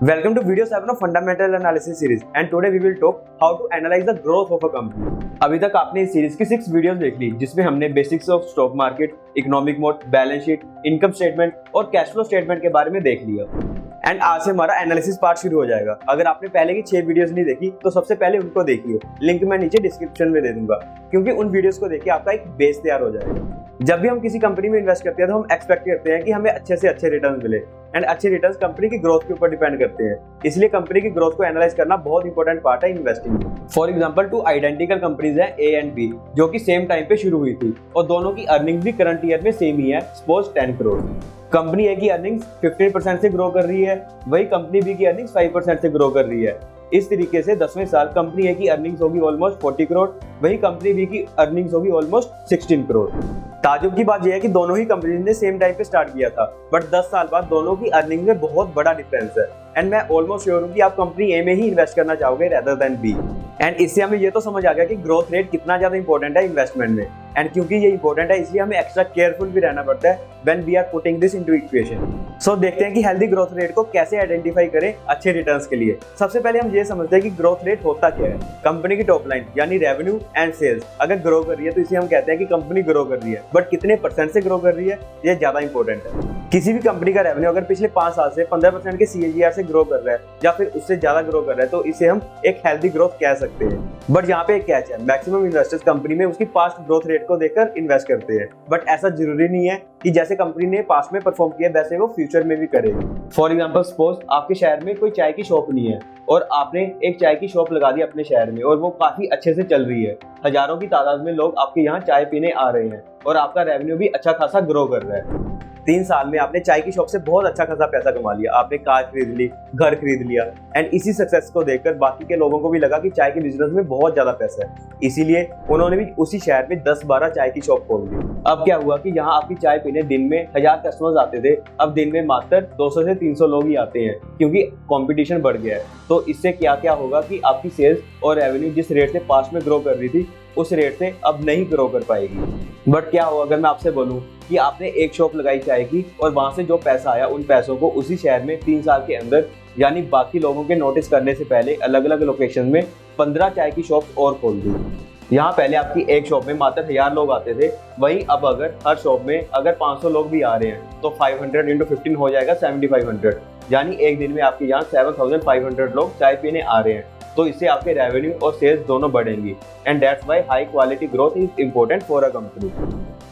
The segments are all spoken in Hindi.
Welcome to video 7 of Fundamental Analysis series and today we will talk how to analyze the growth of a company. अभी तक आपने इस सीरीज की 6 वीडियोस देख ली जिसमें हमने basics of stock market, economic mode, balance sheet, income statement और कैश फ्लो स्टेटमेंट के बारे में देख लिया। एंड आज से हमारा एनालिसिस पार्ट शुरू हो जाएगा। अगर आपने पहले की 6 वीडियोस नहीं देखी तो सबसे पहले उनको देखिए, लिंक मैं नीचे डिस्क्रिप्शन में दे दूंगा क्योंकि उन वीडियोस को देख के आपका एक बेस तैयार हो जाएगा। जब भी हम किसी कंपनी में इन्वेस्ट करते हैं तो हम एक्सपेक्ट करते हैं कि हमें अच्छे से अच्छे रिटर्न मिले एंड अच्छे रिटर्न्स कंपनी की ग्रोथ के ऊपर डिपेंड करते हैं। इसलिए कंपनी की ग्रोथ को एनालाइज करना बहुत इंपॉर्टेंट पार्ट है इन्वेस्टिंग में। फॉर एग्जांपल 2 आइडेंटिकल कंपनीज हैं A एंड B जो कि सेम टाइम पे शुरू हुई थी और दोनों की अर्निंग भी करंट ईयर में सेम ही है, सपोज 10 करोड़। कंपनी A की अर्निंग्स 15% से ग्रो कर रही है, वही कंपनी B की अर्निंग्स 5% से ग्रो कर रही है। इस तरीके से 10वें साल कंपनी A की अर्निंग्स होगी ऑलमोस्ट 40 करोड़, वही कंपनी B की अर्निंग्स होगी ऑलमोस्ट 16 करोड़। ताजुब की बात यह है कि दोनों ही कंपनी ने सेम टाइम पे स्टार्ट किया था, बट 10 साल बाद दोनों की अर्निंग में बहुत बड़ा डिफरेंस है। एंड मैं ऑलमोस्ट श्योर हूँ कि आप कंपनी ए में ही इन्वेस्ट करना चाहोगे रेदर देन बी। एंड इससे हमें ये तो समझ आ गया कि ग्रोथ रेट कितना ज्यादा इंपॉर्टेंट है इन्वेस्टमेंट में। एंड क्योंकि ये इंपॉर्टेंट है इसलिए हमें एक्स्ट्रा केयरफुल भी रहना पड़ता है when we are putting this into equation. So देखते हैं कि हेल्दी ग्रोथ रेट को कैसे आइडेंटिफाई करें अच्छे रिटर्न्स के लिए। सबसे पहले हम ये समझते हैं कि ग्रोथ रेट होता क्या है। कंपनी की टॉप लाइन यानी रेवेन्यू एंड सेल्स अगर ग्रो कर रही है तो इसे हम कहते हैं कि कंपनी ग्रो कर रही है, बट कितने परसेंट से ग्रो कर रही है ये ज्यादा इंपॉर्टेंट है। किसी भी कंपनी का रेवेन्यू अगर पिछले 5 साल से 15% के CAGR से ग्रो कर रहा है या फिर उससे ज्यादा ग्रो कर रहा है तो इसे हम एक हेल्दी ग्रोथ कह सकते हैं। बट यहाँ पे एक कैच है, मैक्सिमम इन्वेस्टर्स कंपनी में उसकी पास्ट ग्रोथ रेट को देखकर इन्वेस्ट करते हैं, बट ऐसा जरूरी नहीं है कि जैसे कंपनी ने पास्ट में परफॉर्म किया वैसे वो फ्यूचर में भी करेगी। फॉर एग्जांपल सपोज आपके शहर में कोई चाय की शॉप नहीं है और आपने एक चाय की शॉप लगा दी अपने शहर में और वो काफी अच्छे से चल रही है, हजारों की तादाद में लोग आपके यहाँ चाय पीने आ रहे हैं और आपका रेवेन्यू भी अच्छा खासा ग्रो कर रहा है। 3 साल में आपने चाय की शॉप से बहुत अच्छा खासा पैसा कमा लिया, आपने कार खरीद ली, घर खरीद लिया एंड इसी सक्सेस को देखकर बाकी के लोगों को भी लगा कि चाय के बिजनेस में बहुत ज्यादा पैसा है, इसीलिए उन्होंने भी उसी शहर में 10-12 चाय की शॉप खोल दी। अब क्या हुआ कि यहाँ आपकी चाय पीने दिन में 1000 कस्टमर्स आते थे, अब दिन में मात्र 200 से 300 लोग ही आते हैं क्योंकि कंपटीशन बढ़ गया है। तो इससे क्या क्या होगा कि आपकी सेल्स और रेवेन्यू जिस रेट से पास्ट में ग्रो कर रही थी उस रेट से अब नहीं ग्रो कर पाएगी। बट क्या होगा अगर मैं आपसे बोलूं कि आपने एक शॉप लगाई चाय की और वहां से जो पैसा आया उन पैसों को उसी शहर में 3 साल के अंदर यानी बाकी लोगों के नोटिस करने से पहले अलग अलग लोकेशन में 15 चाय की शॉप और खोल दी। यहाँ पहले आपकी एक शॉप में मात्र 1000 लोग आते थे, वहीं अब अगर हर शॉप में अगर 500 लोग भी आ रहे हैं तो 500 into 15 हो जाएगा 7500, यानी एक दिन में आपके यहाँ 7500 लोग चाय पीने आ रहे हैं। तो इससे आपके रेवेन्यू और सेल्स दोनों बढ़ेंगी and that's why high quality growth is important for a company.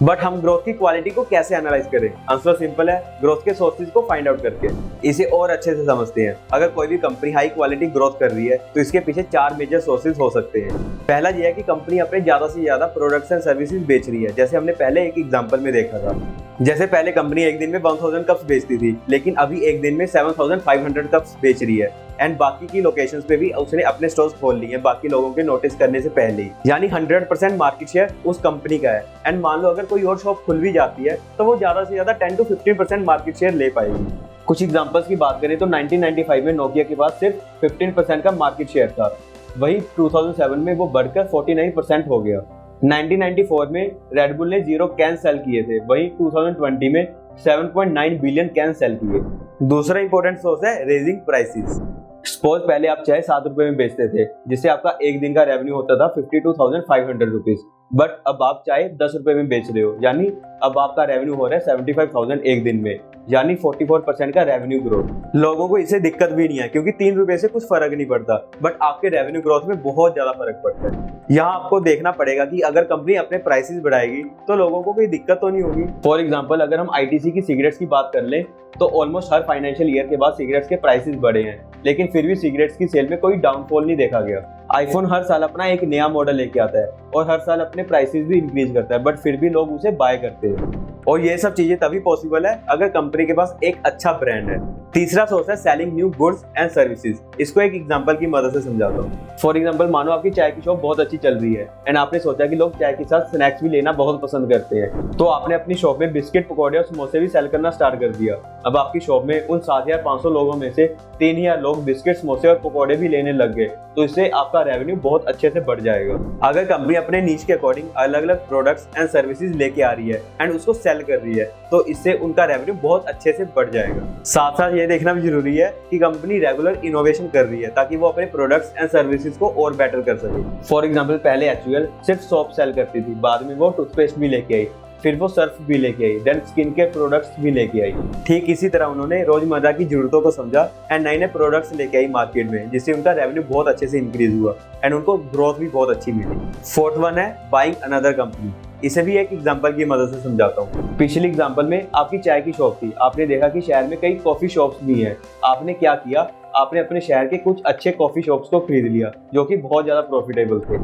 But हम ग्रोथ की क्वालिटी को कैसे एनालाइज करें? आंसर सिंपल है, ग्रोथ के सोर्सेज को फाइंड आउट करके। इसे और अच्छे से समझते हैं। अगर कोई भी कंपनी हाई क्वालिटी ग्रोथ कर रही है तो इसके पीछे 4 मेजर सोर्सेज हो सकते हैं। पहला यह है कि कंपनी अपने ज्यादा से ज्यादा प्रोडक्ट्स एंड सर्विसेज बेच रही है, जैसे हमने पहले एक एग्जांपल में देखा था। जैसे पहले कंपनी एक दिन में 1000 कप्स बेचती थी लेकिन अभी एक दिन में 7500 कप्स बेच रही है एंड बाकी की लोकेशंस पे भी उसने अपने स्टोर्स खोल लिए हैं बाकी लोगों के नोटिस करने से पहले ही, यानी 100% मार्केट शेयर उस कंपनी का है। एंड मान लो अगर कोई और शॉप खुल भी जाती है तो वो ज्यादा से ज्यादा 10 to 15% मार्केट शेयर ले पाएगी। कुछ एग्जांपल्स की बात करें तो 1995 में नोकिया के पास सिर्फ 15% का मार्केट शेयर था, वही 2007 में वो बढ़कर 49% हो गया। 1994 में रेडबुल ने 0 कैन सेल किए थे, वही 2020 में 7.9 बिलियन कैन सेल किए। दूसरा इंपॉर्टेंट सोर्स है रेजिंग प्राइसेस। सपोज पहले आप चाय 7 रुपए में बेचते थे जिससे आपका एक दिन का रेवेन्यू होता था 52,500 रुपीज, बट अब आप चाय 10 रुपए में बेच रहे हो, यानी अब आपका रेवेन्यू हो रहा है 75,000 एक दिन में, यानी 44% का रेवेन्यू ग्रोथ। लोगों को इससे दिक्कत भी नहीं है क्योंकि 3 रुपए से कुछ फर्क नहीं पड़ता, बट आपके रेवेन्यू ग्रोथ में बहुत ज्यादा फर्क पड़ता है। यहाँ आपको देखना पड़ेगा कि अगर कंपनी अपने प्राइसेस बढ़ाएगी तो लोगों को कोई दिक्कत तो नहीं होगी। फॉर एग्जांपल अगर हम ITC की सिगरेट्स की बात कर लें तो ऑलमोस्ट हर फाइनेंशियल ईयर के बाद सिगरेट्स के प्राइसेस बढ़े हैं, लेकिन फिर भी सिगरेट्स की सेल में कोई डाउनफॉल नहीं देखा गया। आईफोन हर साल अपना एक नया मॉडल लेके आता है और हर साल अपने प्राइसेस भी इंक्रीज करता है, बट फिर भी लोग उसे बाय करते हैं। और ये सब चीजें तभी पॉसिबल है अगर कंपनी के पास एक अच्छा ब्रांड है। तीसरा सोर्स है selling new goods and services. इसको एक एग्जांपल की मदद से समझाता हूँ। फॉर एग्जांपल मानो आपकी चाय की शॉप बहुत अच्छी चल रही है एंड आपने सोचा कि लोग चाय के साथ स्नैक्स भी लेना बहुत पसंद करते हैं, तो आपने अपनी शॉप में बिस्किट, पकौड़े और समोसे भी सेल करना स्टार्ट कर दिया। अब आपकी शॉप में उन 7500 लोगों में से 3000 लोग बिस्किट, समोसे और पकौड़े भी लेने लग गए, तो इससे आपका आपका रेवेन्यू बहुत अच्छे से बढ़ जाएगा। अगर कंपनी अपने नीश के अकॉर्डिंग अलग अलग प्रोडक्ट्स एंड सर्विसेज लेके आ रही है एंड उसको सेल कर रही है तो इससे उनका रेवेन्यू बहुत अच्छे से बढ़ जाएगा। साथ साथ ये देखना भी जरूरी है कि कंपनी रेगुलर इनोवेशन कर रही है ताकि वो अपने प्रोडक्ट्स एंड सर्विसेज को और बेटर कर सके। फॉर एग्जाम्पल पहले HUL सिर्फ सोप सेल करती थी, बाद में वो टूथपेस्ट भी लेके आई, फिर वो सर्फ भी लेके आई, देन स्किन केयर प्रोडक्ट्स भी लेके आई। ठीक इसी तरह उन्होंने रोजमर्रा की जरूरतों को समझा एंड नए नए प्रोडक्ट्स लेके आई मार्केट में, जिससे उनका रेवेन्यू बहुत अच्छे से इंक्रीज हुआ एंड उनको ग्रोथ भी बहुत अच्छी मिली। फोर्थ वन है बाइंग अनदर कंपनी। इसे भी एक एग्जांपल की मदद से समझाता हूँ। पिछले एग्जांपल में आपकी चाय की शॉप थी, आपने देखा कि शहर में कई कॉफी शॉप्स भी हैं। आपने क्या किया, आपने अपने शहर के कुछ अच्छे कॉफी शॉप्स को खरीद लिया जो कि बहुत ज्यादा प्रॉफिटेबल थे,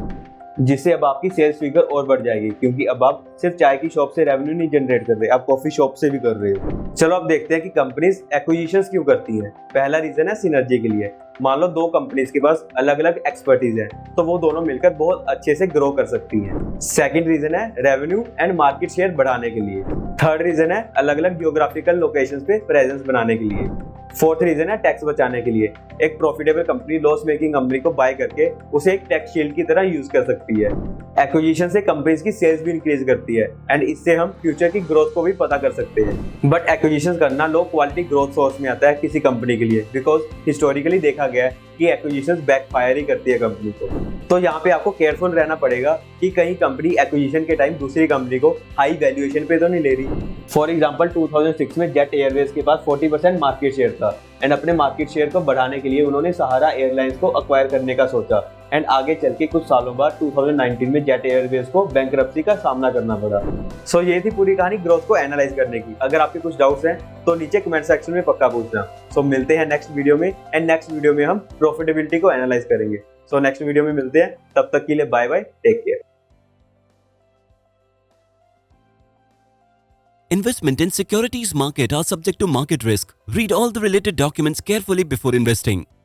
जिससे अब आपकी सेल्स फिगर और बढ़ जाएगी, क्योंकि अब आप सिर्फ चाय की शॉप से रेवेन्यू नहीं जनरेट कर रहे, आप कॉफी शॉप से भी कर रहे हो। चलो अब देखते हैं कि कंपनीज एक्विजिशंस क्यों करती हैं। पहला रीजन है सिनर्जी के लिए। मान लो दो कंपनीज के पास अलग अलग एक्सपर्टीज है तो वो दोनों मिलकर बहुत अच्छे से ग्रो कर सकती हैं। सेकंड रीजन है रेवेन्यू एंड मार्केट शेयर बढ़ाने के लिए। थर्ड रीजन है अलग अलग जियोग्राफिकल लोकेशंस पे प्रेजेंस बनाने के लिए। फोर्थ रीजन है टैक्स बचाने के लिए। एक profitable company loss making company को बाय करके उसे एक टैक्स शील्ड की तरह यूज कर सकती है। एक्विजिशन से कंपनीज की सेल्स भी इंक्रीज करती है एंड इससे हम फ्यूचर की ग्रोथ को भी पता कर सकते हैं। बट एक्विजिशन करना लो क्वालिटी ग्रोथ सोर्स में आता है किसी कंपनी के लिए, बिकॉज हिस्टोरिकली देखा गया है कि एक्विजिशन बैकफायर ही करती है कंपनी को। तो यहाँ पे आपको केयरफुल रहना पड़ेगा कि कहीं कंपनी एक्विजिशन के टाइम दूसरी कंपनी को हाई वैल्यूएशन पे तो नहीं ले रही। फॉर एग्जांपल 2006 में जेट एयरवेज के पास 40% मार्केट शेयर था एंड अपने मार्केट शेयर को बढ़ाने के लिए उन्होंने सहारा एयरलाइंस को अक्वायर करने का सोचा एंड आगे चल के कुछ सालों बाद 2019 में जेट एयरवेज को बैंकरप्सी का सामना करना पड़ा। सो ये थी पूरी कहानी ग्रोथ को एनालाइज करने की। अगर आपके कुछ डाउट्स हैं तो नीचे कमेंट सेक्शन में पक्का पूछना। सो मिलते हैं नेक्स्ट वीडियो में एंड नेक्स्ट वीडियो में हम प्रॉफिटेबिलिटी को एनालाइज करेंगे। सो नेक्स्ट वीडियो में मिलते हैं, तब तक के लिए bye bye, take care. Investment in securities market are subject to market risk. Read all the related documents carefully before investing.